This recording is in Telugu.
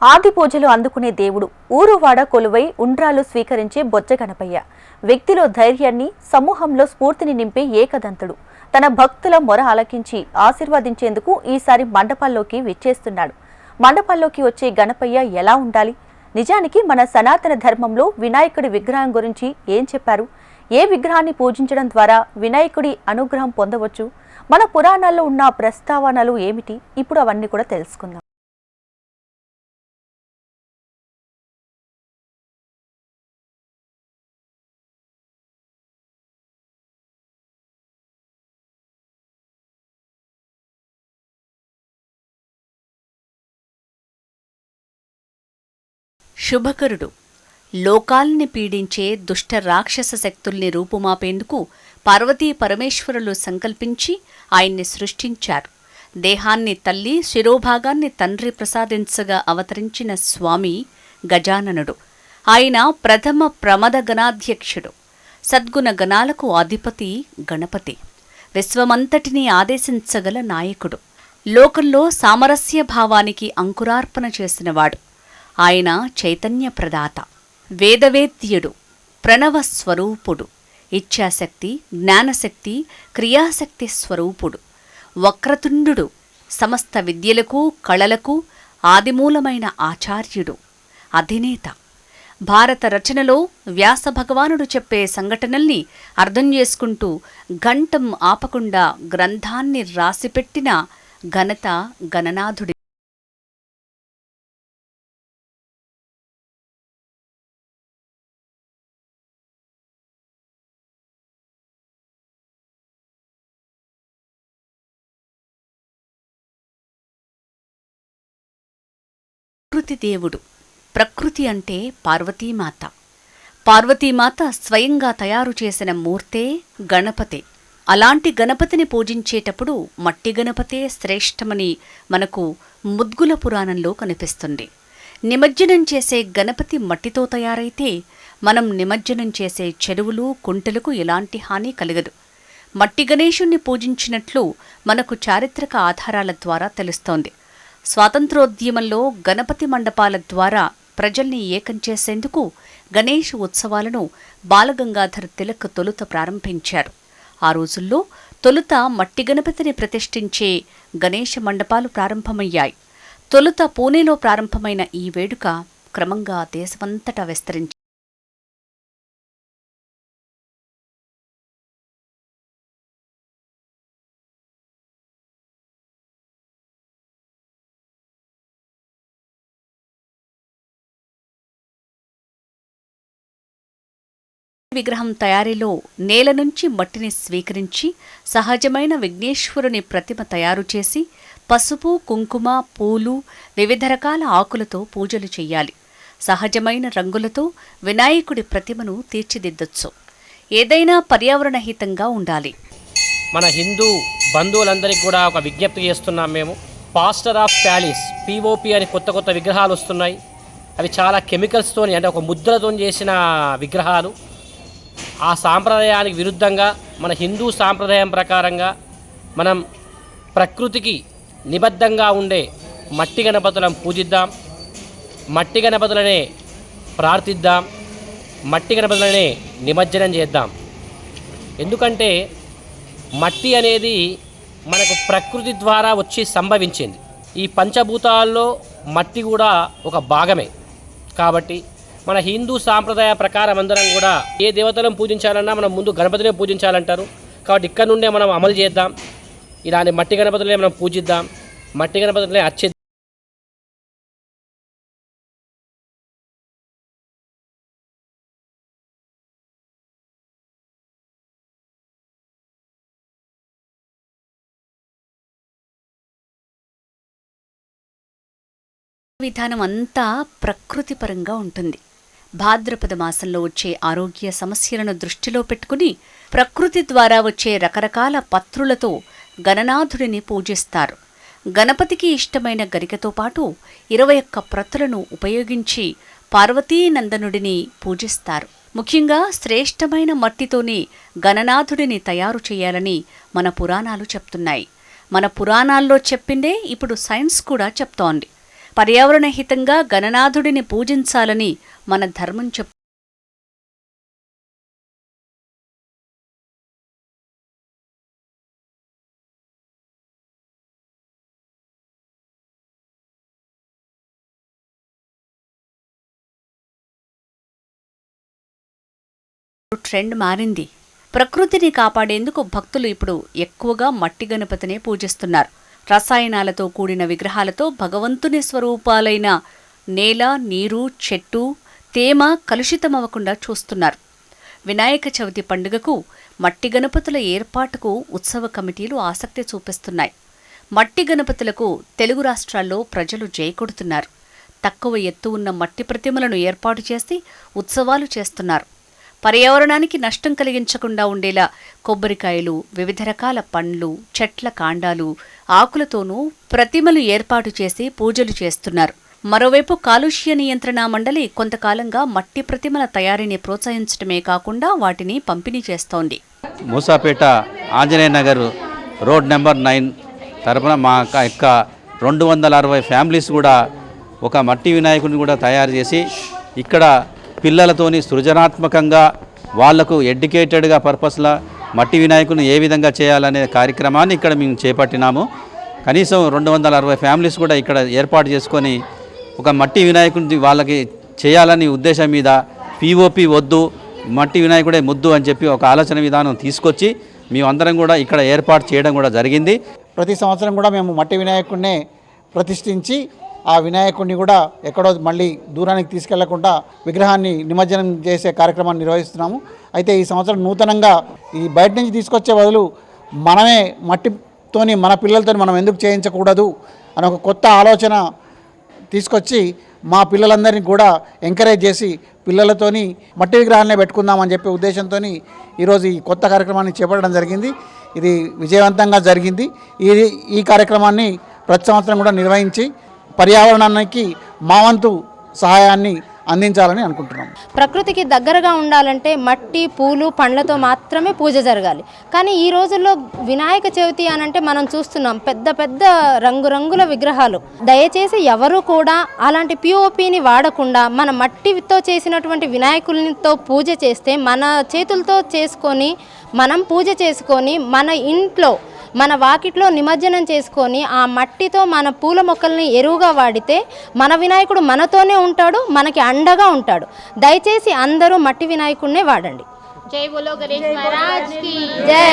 ఆది పూజలు అందుకునే దేవుడు ఊరువాడ కొలువై ఉండ్రాలు స్వీకరించే బొజ్జ గణపయ్య. వ్యక్తిలో ధైర్యాన్ని, సమూహంలో స్ఫూర్తిని నింపే ఏకదంతుడు. తన భక్తుల మొర ఆలకించి ఆశీర్వదించేందుకు ఈసారి మండపాల్లోకి విచ్చేస్తున్నాడు. మండపాల్లోకి వచ్చే గణపయ్య ఎలా ఉండాలి? నిజానికి మన సనాతన ధర్మంలో వినాయకుడి విగ్రహం గురించి ఏం చెప్పారు? ఏ విగ్రహాన్ని పూజించడం ద్వారా వినాయకుడి అనుగ్రహం పొందవచ్చు? మన పురాణాల్లో ఉన్న ప్రస్తావనలు ఏమిటి? ఇప్పుడు అవన్నీ కూడా తెలుసుకుందాం. శుభకరుడు లోకాల్ని పీడించే దుష్ట రాక్షస శక్తుల్ని రూపుమాపేందుకు పార్వతీ పరమేశ్వరులు సంకల్పించి ఆయన్ని సృష్టించారు. దేహాన్ని తల్లి, శిరోభాగాన్ని తండ్రి ప్రసాదించగా అవతరించిన స్వామి గజాననుడు. ఆయన ప్రథమ ప్రమద గణాధ్యక్షుడు. సద్గుణ గణాలకు అధిపతి గణపతి. విశ్వమంతటినీ ఆదేశించగల నాయకుడు. లోకంలో సామరస్య భావానికి అంకురార్పణ చేసినవాడు. ఆయన చైతన్య ప్రదాత, వేదవేద్యుడు, ప్రణవస్వరూపుడు, ఇచ్ఛాశక్తి, జ్ఞానశక్తి, క్రియాశక్తి స్వరూపుడు, వక్రతుండు, సమస్త విద్యలకు కళలకు ఆదిమూలమైన ఆచార్యుడు, అధినేత. భారత రచనలో వ్యాస భగవానుడు చెప్పే సంఘటనల్ని అర్థం చేసుకుంటూ గంటం ఆపకుండా గ్రంథాన్ని రాసిపెట్టిన ఘనత గణనాథుడి. ప్రకృతి దేవుడు. ప్రకృతి అంటే పార్వతీమాత. పార్వతీమాత స్వయంగా తయారు చేసిన మూర్తే గణపతి. అలాంటి గణపతిని పూజించేటప్పుడు మట్టి గణపతే శ్రేష్టమని మనకు ముద్గుల పురాణంలో కనిపిస్తుంది. నిమజ్జనం చేసే గణపతి మట్టితో తయారైతే మనం నిమజ్జనం చేసే చెరువులు, కుంటలకు ఎలాంటి హాని కలగదు. మట్టి గణేశుణ్ణి పూజించినట్లు మనకు చారిత్రక ఆధారాల ద్వారా తెలుస్తోంది. స్వాతంత్రోద్యమంలో గణపతి మండపాల ద్వారా ప్రజల్ని ఏకం చేసేందుకు గణేష్ ఉత్సవాలను బాలగంగాధర్ తిలక్ తొలుత ప్రారంభించారు. ఆ రోజుల్లో తొలుత మట్టి గణపతిని ప్రతిష్ఠించే గణేష మండపాలు ప్రారంభమయ్యాయి. తొలుత పూణేలో ప్రారంభమైన ఈ వేడుక క్రమంగా దేశమంతటా విస్తరించింది. విగ్రహం తయారీలో నేల నుంచి మట్టిని స్వీకరించి సహజమైన విఘ్నేశ్వరుని ప్రతిమ తయారు చేసి పసుపు, కుంకుమ, పూలు, వివిధ రకాల ఆకులతో పూజలు చెయ్యాలి. సహజమైన రంగులతో వినాయకుడి ప్రతిమను తీర్చిదిద్దొచ్చు. ఏదైనా పర్యావరణహితంగా ఉండాలి. మన హిందూ బంధువులందరికీ కూడా ఒక విజ్ఞప్తి చేస్తున్నాం. మేము పాస్టర్ ఆఫ్ ప్యాలెస్ POP అని కొత్త కొత్త విగ్రహాలు వస్తున్నాయి. అవి చాలా కెమికల్స్తోని, అంటే ఒక ముద్రతో చేసిన విగ్రహాలు. ఆ సాంప్రదాయానికి విరుద్ధంగా మన హిందూ సాంప్రదాయం ప్రకారంగా మనం ప్రకృతికి నిబద్ధంగా ఉండే మట్టి గణపతులను పూజిద్దాం. మట్టి గణపతులనే ప్రార్థిద్దాం. మట్టి గణపతులనే నిమజ్జనం చేద్దాం. ఎందుకంటే మట్టి అనేది మనకు ప్రకృతి ద్వారా వచ్చి సంభవించింది. ఈ పంచభూతాల్లో మట్టి కూడా ఒక భాగమే. కాబట్టి మన హిందూ సాంప్రదాయ ప్రకారం అందరం కూడా ఏ దేవతలను పూజించాలన్నా మనం ముందు గణపతినే పూజించాలంటారు. కాబట్టి ఇక్కడ నుండే మనం అమలు చేద్దాం. ఇలాంటి మట్టి గణపతులనే మనం పూజిద్దాం. మట్టి గణపతులనే అర్చిద్దాం. విధానం అంతా ప్రకృతిపరంగా ఉంటుంది. భాద్రపద మాసంలో వచ్చే ఆరోగ్య సమస్యలను దృష్టిలో పెట్టుకుని ప్రకృతి ద్వారా వచ్చే రకరకాల పత్రులతో గణనాథుడిని పూజిస్తారు. గణపతికి ఇష్టమైన గరికతో పాటు 21 ప్రతులను ఉపయోగించి పార్వతీనందనుడిని పూజిస్తారు. ముఖ్యంగా శ్రేష్టమైన మట్టితోనే గణనాథుడిని తయారు చేయాలని మన పురాణాలు చెప్తున్నాయి. మన పురాణాల్లో చెప్పిందే ఇప్పుడు సైన్స్ కూడా చెప్తోంది. పర్యావరణ హితంగా గణనాథుడిని పూజించాలని మన ధర్మం చెప్తుంది. ట్రెండ్ మారింది. ప్రకృతిని కాపాడేందుకు భక్తులు ఇప్పుడు ఎక్కువగా మట్టి గణపతినే పూజిస్తున్నారు. రసాయనాలతో కూడిన విగ్రహాలతో భగవంతుని స్వరూపాలైన నేల, నీరు, చెట్టు, తేమ కలుషితమవ్వకుండా చూస్తున్నారు. వినాయక చవితి పండుగకు మట్టి గణపతుల ఏర్పాటుకు ఉత్సవ కమిటీలు ఆసక్తి చూపిస్తున్నాయి. మట్టి గణపతులకు తెలుగు రాష్ట్రాల్లో ప్రజలు జైకొడుతున్నారు. తక్కువ ఎత్తు ఉన్న మట్టి ప్రతిమలను ఏర్పాటు చేసి ఉత్సవాలు చేస్తున్నారు. పర్యావరణానికి నష్టం కలిగించకుండా ఉండేలా కొబ్బరికాయలు, వివిధ రకాల పండ్లు, చెట్ల కాండాలు, ఆకులతోనూ ప్రతిమలు ఏర్పాటు చేసి పూజలు చేస్తున్నారు. మరోవైపు కాలుష్య నియంత్రణ మండలి కొంతకాలంగా మట్టి ప్రతిమల తయారీని ప్రోత్సహించడమే కాకుండా వాటిని పంపిణీ చేస్తోంది. మూసాపేట ఆంజనేయ నగర్ రోడ్ నెంబర్ 9 తరపున మా యొక్క 260 ఫ్యామిలీస్ కూడా ఒక మట్టి వినాయకుడిని కూడా తయారు చేసి ఇక్కడ పిల్లలతోని సృజనాత్మకంగా వాళ్లకు ఎడ్యుకేటెడ్గా పర్పస్లా మట్టి వినాయకుని ఏ విధంగా చేయాలనే కార్యక్రమాన్ని ఇక్కడ మేము చేపట్టినాము. కనీసం 260 ఫ్యామిలీస్ కూడా ఇక్కడ ఏర్పాటు చేసుకొని ఒక మట్టి వినాయకుడిని వాళ్ళకి చేయాలని ఉద్దేశం మీద పిఓపి వద్దు, మట్టి వినాయకుడే ముద్దు అని చెప్పి ఒక ఆలోచన విధానం తీసుకొచ్చి మేమందరం కూడా ఇక్కడ ఏర్పాటు చేయడం కూడా జరిగింది. ప్రతి సంవత్సరం కూడా మేము మట్టి వినాయకుడినే ప్రతిష్ఠించి ఆ వినాయకుడిని కూడా ఎక్కడో మళ్ళీ దూరానికి తీసుకెళ్లకుండా విగ్రహాన్ని నిమజ్జనం చేసే కార్యక్రమాన్ని నిర్వహిస్తున్నాము. అయితే ఈ సంవత్సరం నూతనంగా ఈ బయట నుంచి తీసుకొచ్చే బదులు మనమే మట్టితోని మన పిల్లలతో మనం ఎందుకు చేయించకూడదు అని ఒక కొత్త ఆలోచన తీసుకొచ్చి మా పిల్లలందరినీ కూడా ఎంకరేజ్ చేసి పిల్లలతోని మట్టి విగ్రహాలనే పెట్టుకుందామని చెప్పే ఉద్దేశంతో ఈరోజు ఈ కొత్త కార్యక్రమాన్ని చేపట్టడం జరిగింది. ఇది విజయవంతంగా జరిగింది. ఈ కార్యక్రమాన్ని ప్రతి సంవత్సరం కూడా నిర్వహించి పర్యావరణానికి మా వంతు సహాయాన్ని అందించాలని అనుకుంటున్నాం. ప్రకృతికి దగ్గరగా ఉండాలంటే మట్టి, పూలు, పండ్లతో మాత్రమే పూజ జరగాలి. కానీ ఈ రోజుల్లో వినాయక చవితి అనంటే మనం చూస్తున్నాం పెద్ద పెద్ద రంగురంగుల విగ్రహాలు. దయచేసి ఎవరు కూడా అలాంటి పిఓపిని వాడకుండా మన మట్టితో చేసినటువంటి వినాయకులతో పూజ చేస్తే మన చేతులతో చేసుకొని మనం పూజ చేసుకొని మన ఇంట్లో మన వాకిట్లో నిమజ్జనం చేసుకొని ఆ మట్టితో మన పూల మొక్కల్ని ఎరువుగా వాడితే మన వినాయకుడు మనతోనే ఉంటాడు, మనకి అండగా ఉంటాడు. దయచేసి అందరూ మట్టి వినాయకుడినే వాడండి. జై బోలో గణేష్ మహారాజ్ కి జై.